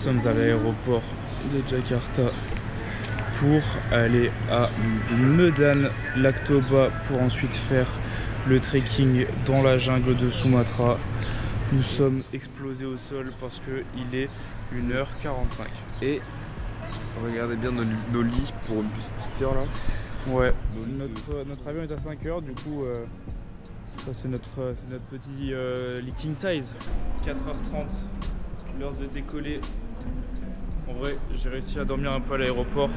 sommes à l'aéroport de Jakarta pour aller à Medan Lac Toba pour ensuite faire le trekking dans la jungle de Sumatra. Nous sommes explosés au sol parce qu'il est 1h45. Et regardez bien nos lits pour une petite heure là. Ouais, notre avion est à 5h, du coup ça c'est notre petit lit king size. 4h30, l'heure de décoller. En vrai, j'ai réussi à dormir un peu à l'aéroport.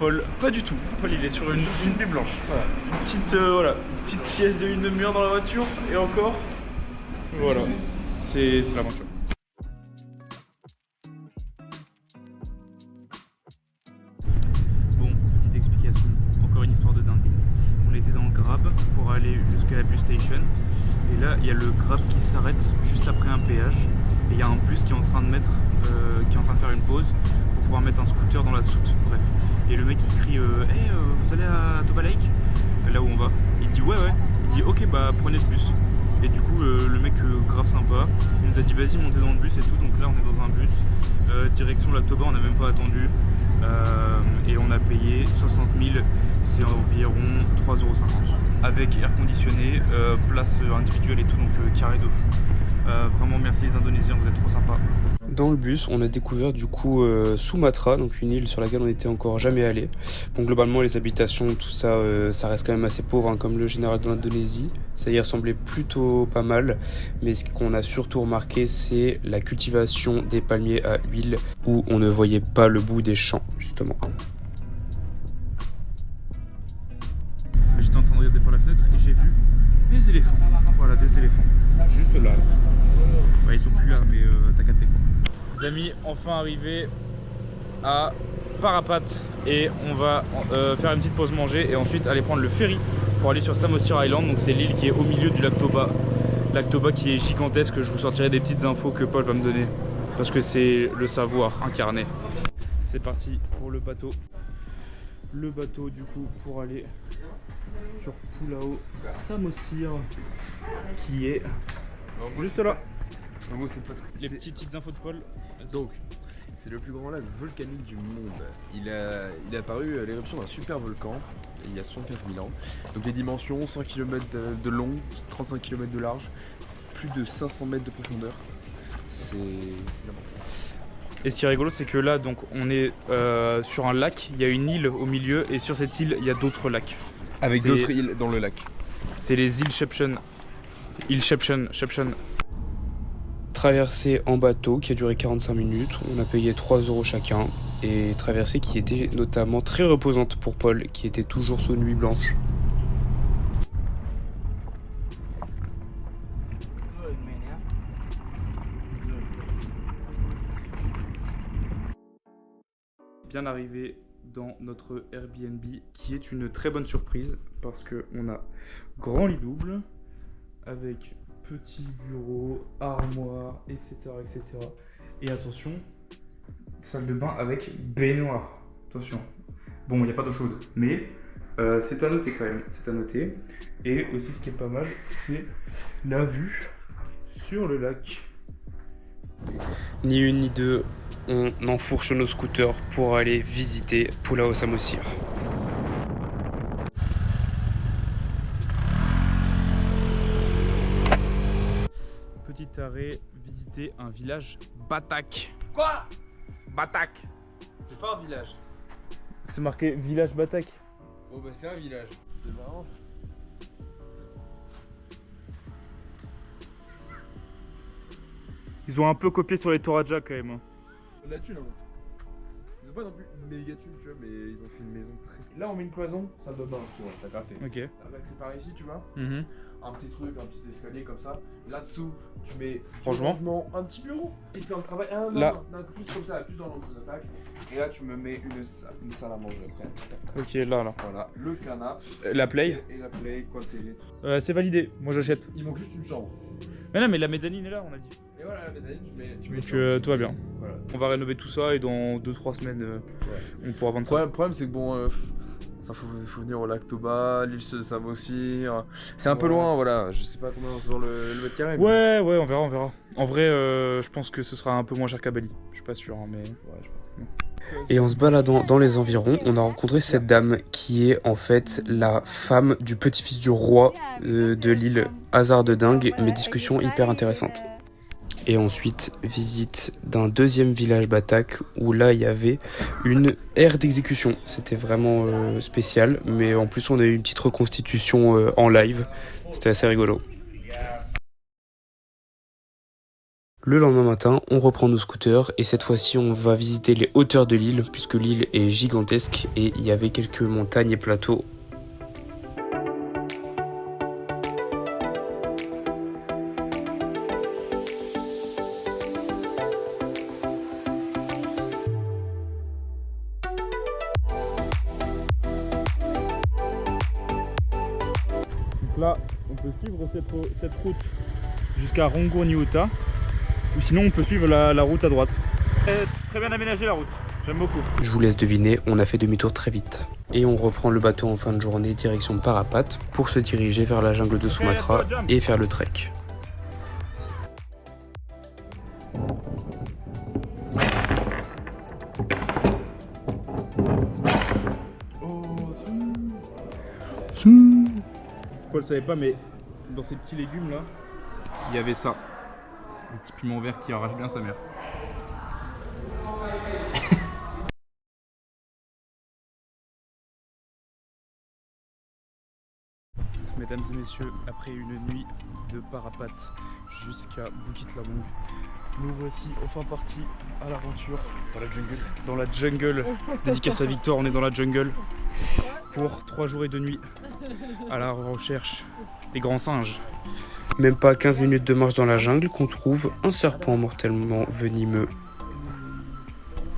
Paul, pas du tout. Paul, il est sur une nuit blanche. Voilà. Petite sieste de une demi-heure dans la voiture et encore. Voilà, c'est la bonne chose. Bon, petite explication. Encore une histoire de dingue. On était dans le Grab pour aller jusqu'à la bus station. Et là, il y a le Grab qui s'arrête juste après un péage. Et il y a un bus qui est en train de faire une pause pour pouvoir mettre un scooter dans la soute. Bref. Et le mec il crie hey, vous allez à Toba Lake, là où on va. Il dit ouais. Il dit ok bah prenez le bus. Et du coup le mec grave sympa, il nous a dit vas-y montez dans le bus et tout. Donc là on est dans un bus direction Lac Toba, on n'a même pas attendu. Et on a payé 60 000, c'est environ 3,50 € avec air conditionné, place individuelle et tout, donc carré de fou. Vraiment merci les Indonésiens, vous êtes trop sympas. Dans le bus, on a découvert du coup Sumatra, donc une île sur laquelle on n'était encore jamais allé. Bon, globalement, les habitations, tout ça, ça reste quand même assez pauvre, hein, comme le général de l'Indonésie. Ça y ressemblait plutôt pas mal, mais ce qu'on a surtout remarqué, c'est la cultivation des palmiers à huile, où on ne voyait pas le bout des champs, justement. J'étais en train de regarder par la fenêtre et j'ai vu des éléphants. Voilà, des éléphants. Juste là. Ouais, ils sont plus là, mais t'as capté quoi. Les amis, enfin arrivés à Parapat et on va faire une petite pause manger et ensuite aller prendre le ferry pour aller sur Samosir Island. Donc c'est l'île qui est au milieu du lac Toba. Lac Toba qui est gigantesque. Je vous sortirai des petites infos que Paul va me donner parce que c'est le savoir incarné. C'est parti pour le bateau. Le bateau du coup pour aller sur Pulau Samosir qui est juste là. Les petites infos de Paul. Donc, c'est le plus grand lac volcanique du monde. Il est apparu à l'éruption d'un super volcan il y a 75 000 ans. Donc les dimensions, 100 km de long, 35 km de large, plus de 500 mètres de profondeur. C'est n'importe quoi. Et ce qui est rigolo, c'est que là, donc, on est sur un lac, il y a une île au milieu et sur cette île, il y a d'autres lacs. Avec d'autres îles dans le lac. C'est les îles Shepshan. Traversée en bateau qui a duré 45 minutes, on a payé 3 € chacun et traversée qui était notamment très reposante pour Paul qui était toujours sous nuit blanche. Bien arrivé dans notre Airbnb qui est une très bonne surprise parce qu'on a grand lit double avec petit bureau, armoire, etc. Et attention, salle de bain avec baignoire. Attention. Bon, il n'y a pas d'eau chaude, mais c'est à noter quand même. C'est à noter. Et aussi, ce qui est pas mal, c'est la vue sur le lac. Ni une ni deux, on enfourche nos scooters pour aller visiter Pulau Samosir. Petit arrêt, visiter un village Batak. Quoi? Batak. C'est pas un village. C'est marqué village Batak. Oh bah c'est un village. C'est marrant. Ils ont un peu copié sur les Toraja quand même. La thune, hein. Ils ont pas non plus une méga thune, tu vois, mais ils ont fait une maison très. Là on met une cloison. Salle de bain, tu vois, t'as gratté. Ok. Avec c'est par ici, tu vois. Un petit truc, un petit escalier comme ça. Là-dessous, tu mets Franchement, un petit bureau. Et puis un travail. Là. Non, plus comme ça, plus dans l'autre attaque. Et là, tu me mets une salle à manger après. Ok, là. Voilà, le canapé. La play. Et la play, quoi, télé, tout. C'est validé, moi j'achète. Il manque juste une chambre. Mais non, mais la mezzanine est là, on a dit. Et voilà, la mezzanine, tu mets Donc tout va bien. Voilà. On va rénover tout ça et dans 2-3 semaines, on pourra vendre ça. Le problème c'est que bon, Enfin, faut venir au lac Toba, l'île de Saint-Mocyr. C'est un peu loin, voilà. Je sais pas combien on se vend le mètre carré. Ouais, on verra, on verra. En vrai, je pense que ce sera un peu moins cher qu'à Bali. Je suis pas sûr, hein, mais... Ouais, je pense. Et en se baladant dans les environs, on a rencontré cette dame qui est en fait la femme du petit-fils du roi de l'île. Hasard de dingue, mais discussion hyper intéressante. Et ensuite, visite d'un deuxième village batak où là il y avait une aire d'exécution. C'était vraiment spécial, mais en plus on a eu une petite reconstitution en live. C'était assez rigolo. Le lendemain matin, on reprend nos scooters et cette fois-ci on va visiter les hauteurs de l'île puisque l'île est gigantesque et il y avait quelques montagnes et plateaux. Donc là, on peut suivre cette route jusqu'à Rongo-Niuta. Ou sinon, on peut suivre la route à droite. Très bien aménagée la route, j'aime beaucoup. Je vous laisse deviner, on a fait demi-tour très vite. Et on reprend le bateau en fin de journée direction Parapat pour se diriger vers la jungle de Sumatra et faire le trek. Paul savait pas, mais dans ces petits légumes là, il y avait ça. Un petit piment vert qui arrache bien sa mère. Mesdames et messieurs, après une nuit de Parapat jusqu'à Bukit Lamong, nous voici enfin partis à l'aventure dans la jungle. Dans la jungle, dédicace à Victor, on est dans la jungle pour 3 jours et 2 nuits à la recherche des grands singes. Même pas 15 minutes de marche dans la jungle qu'on trouve un serpent mortellement venimeux.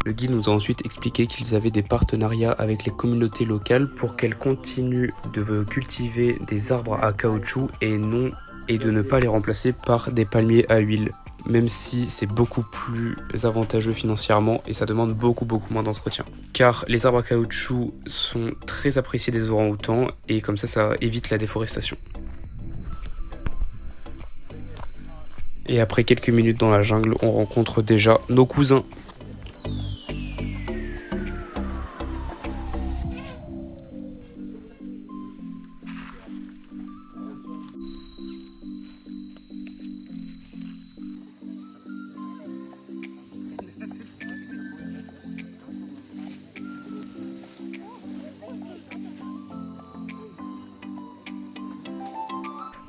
Le guide nous a ensuite expliqué qu'ils avaient des partenariats avec les communautés locales pour qu'elles continuent de cultiver des arbres à caoutchouc et de ne pas les remplacer par des palmiers à huile. Même si c'est beaucoup plus avantageux financièrement et ça demande beaucoup moins d'entretien. Car les arbres à caoutchouc sont très appréciés des orang-outans et comme ça évite la déforestation. Et après quelques minutes dans la jungle, on rencontre déjà nos cousins.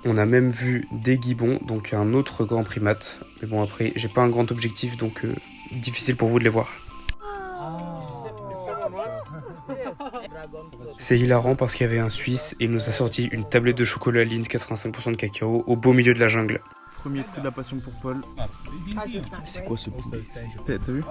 On a même vu des gibbons, donc un autre grand primate. Mais bon, après, j'ai pas un grand objectif, donc difficile pour vous de les voir. C'est hilarant parce qu'il y avait un Suisse et il nous a sorti une tablette de chocolat Lindt 85% de cacao au beau milieu de la jungle. Premier fruit de la passion pour Paul. C'est quoi ce poulet? T'as vu?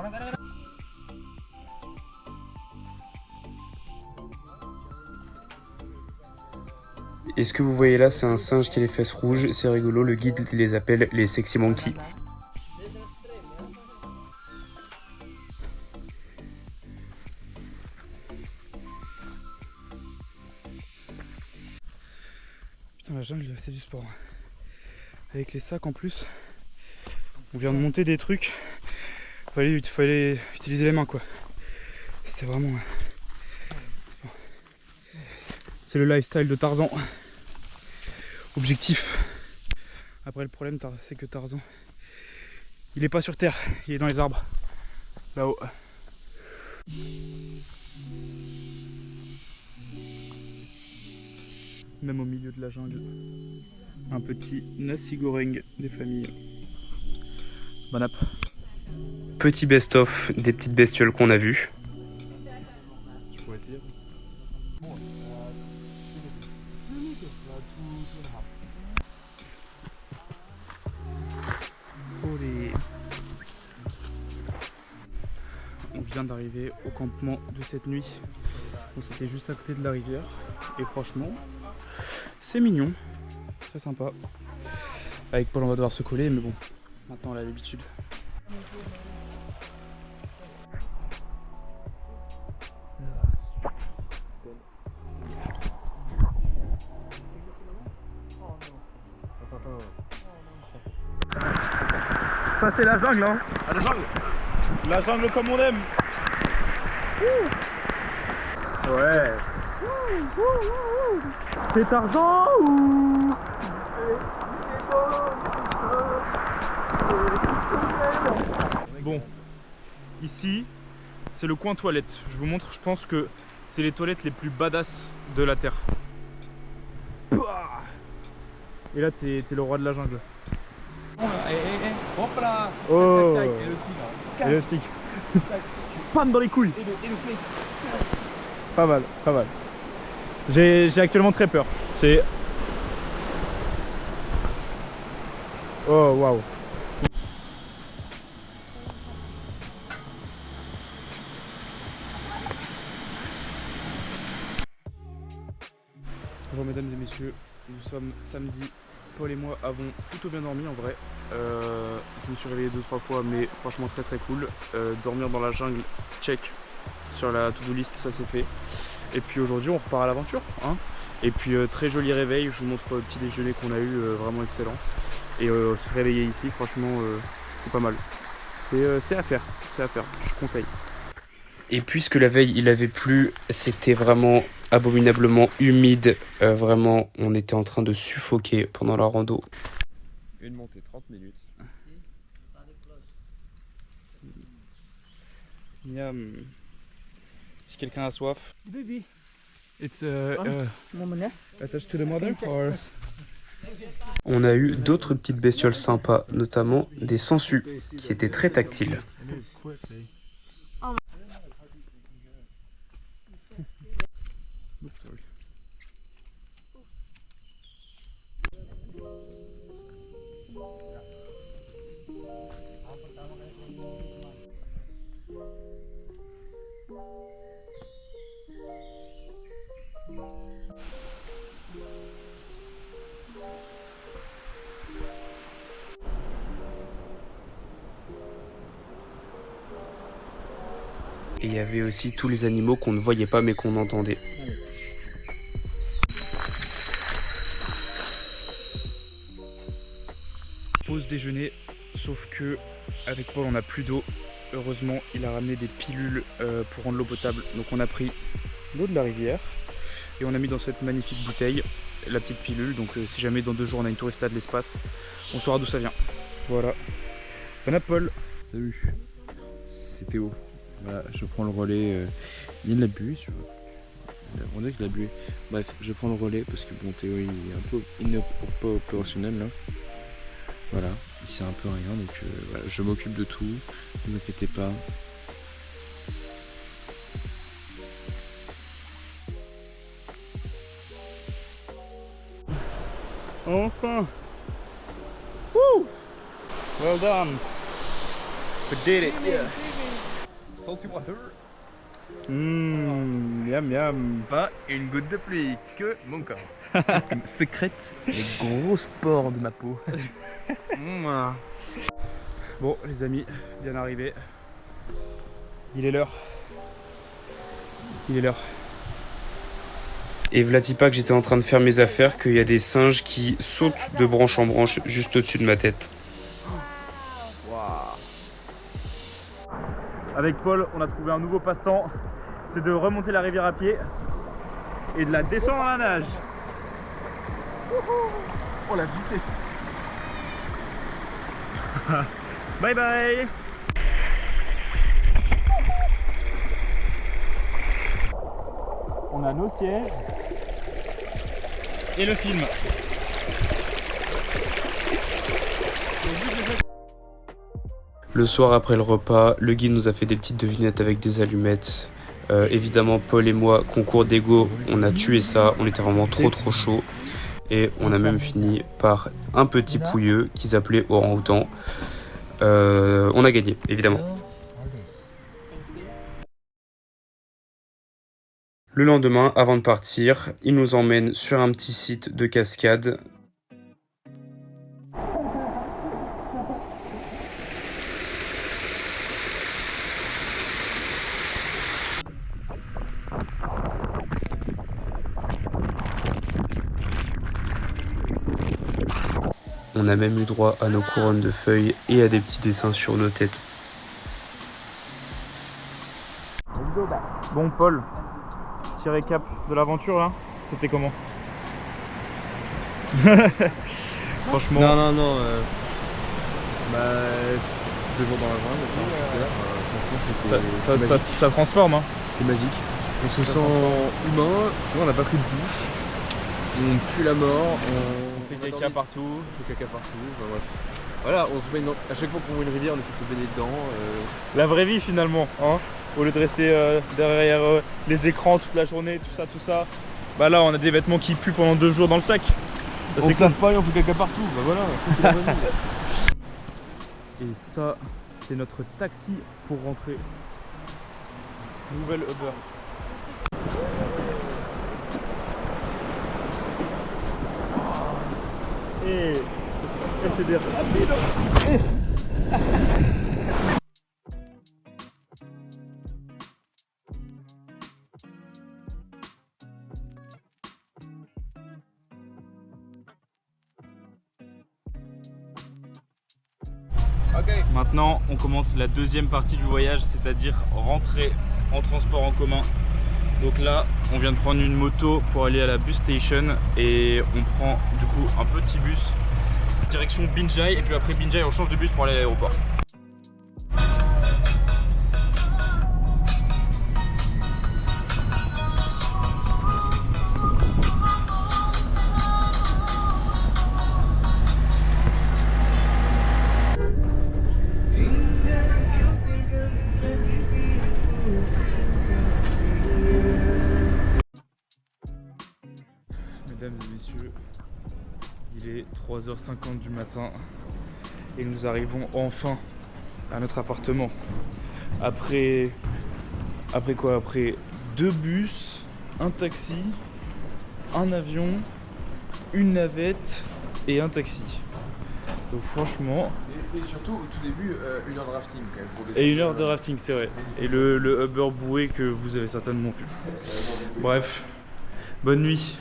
Et ce que vous voyez là, c'est un singe qui a les fesses rouges. C'est rigolo, le guide les appelle les sexy monkeys. Putain, la jungle, c'est du sport. Avec les sacs en plus, on vient de monter des trucs. Fallait utiliser les mains quoi. C'était vraiment... C'est le lifestyle de Tarzan. Objectif. Après le problème c'est que Tarzan, il est pas sur terre, il est dans les arbres. Là-haut. Même au milieu de la jungle. Un petit nasi goreng des familles. Bon app. Petit best-of des petites bestioles qu'on a vues. On vient d'arriver au campement de cette nuit. On c'était juste à côté de la rivière. Et franchement, c'est mignon. Très sympa. Avec Paul on va devoir se coller, mais bon, maintenant on a l'habitude. Ça c'est la jungle hein. Ah, la jungle. La jungle comme on aime. Ouais. C'est Tarzan ou... Bon, ici c'est le coin toilette. Je vous montre, je pense que c'est les toilettes les plus badass de la terre. Et là t'es le roi de la jungle. Hop là. Oh. Et le tigre. Et le tigre. Panne dans les couilles. Pas mal, pas mal. J'ai actuellement très peur. C'est... Oh waouh. Bonjour mesdames et messieurs, nous sommes samedi. Paul et moi avons plutôt bien dormi en vrai. Je me suis réveillé 2-3 fois mais franchement très cool. Dormir dans la jungle, check. Sur la to-do list, ça c'est fait. Et puis aujourd'hui on repart à l'aventure hein. Et puis très joli réveil, je vous montre le petit déjeuner qu'on a eu, vraiment excellent. Et se réveiller ici franchement c'est pas mal. C'est à faire, je conseille. Et puisque la veille il avait plu, c'était vraiment abominablement humide. Vraiment, on était en train de suffoquer pendant la rando. Une montée 30 minutes. Miam. Si quelqu'un a soif. Baby. It's Moment. attached to the mother or... On a eu d'autres petites bestioles sympas, notamment des sangsues, qui étaient très tactiles. Et il y avait aussi tous les animaux qu'on ne voyait pas mais qu'on entendait. Pause déjeuner, sauf que avec Paul on n'a plus d'eau. Heureusement il a ramené des pilules pour rendre l'eau potable. Donc on a pris l'eau de la rivière et on a mis dans cette magnifique bouteille la petite pilule. Donc si jamais dans 2 jours on a une tourista de l'espace, on saura d'où ça vient. Voilà. Bon app Paul. Salut, c'est Théo. Voilà, je prends le relais. Il l'a bu, tu vois. On dirait qu'il a bu. Bref, je prends le relais parce que bon, Théo il est un peu pas opérationnel là. Voilà, il sait un peu rien donc voilà, je m'occupe de tout, ne vous inquiétez pas. Enfin. Woo! Well done. We did it. Yeah. Salty water. Miam miam. Pas une goutte de pluie, que mon corps. Parce que sécrète les gros spores de ma peau. Bon les amis, bien arrivé. Il est l'heure. Il est l'heure. Et v'là pas que j'étais en train de faire mes affaires, qu'il y a des singes qui sautent de branche en branche juste au-dessus de ma tête. Avec Paul, on a trouvé un nouveau passe-temps. C'est de remonter la rivière à pied et de la descendre à la nage. Oh la vitesse. Bye bye. On a nos sièges et le film. Le soir après le repas, le guide nous a fait des petites devinettes avec des allumettes. Évidemment, Paul et moi, concours d'ego, on a tué ça, on était vraiment trop chaud. Et on a même fini par un petit pouilleux qu'ils appelaient orang-outan. On a gagné, évidemment. Le lendemain, avant de partir, il nous emmène sur un petit site de cascade. On a même eu droit à nos couronnes de feuilles et à des petits dessins sur nos têtes. Bon Paul, petit récap de l'aventure là, c'était comment? Franchement. Non. 2 jours dans la jungle, franchement c'était Ça transforme hein. c'est magique. On se sent humain, tu vois, on n'a pas pris de douche, on pue la mort, on fait caca partout. Enfin, bref. Voilà, on se baigne à chaque fois qu'on voit une rivière, on essaie de se baigner dedans. La vraie vie finalement, hein. Au lieu de rester derrière les écrans toute la journée, tout ça. Bah là on a des vêtements qui puent pendant 2 jours dans le sac. Ça, On se lave pas et on fait caca partout, bah voilà, ça c'est la bonne vie. Et ça, c'est notre taxi pour rentrer. Nouvelle Uber. Et c'est bien. Maintenant, on commence la deuxième partie du voyage, c'est-à-dire rentrer en transport en commun. Donc là, on vient de prendre une moto pour aller à la bus station et on prend du coup un petit bus direction Binjai et puis après Binjai on change de bus pour aller à l'aéroport. Mesdames et messieurs, il est 3h50 du matin et nous arrivons enfin à notre appartement. Après quoi? Après 2 bus, un taxi, un avion, une navette et un taxi. Donc franchement... Et surtout au tout début, 1 heure de rafting quand même. Et 1 heure de rafting, c'est vrai. Et le Uber boué que vous avez certainement vu. Bref, bonne nuit.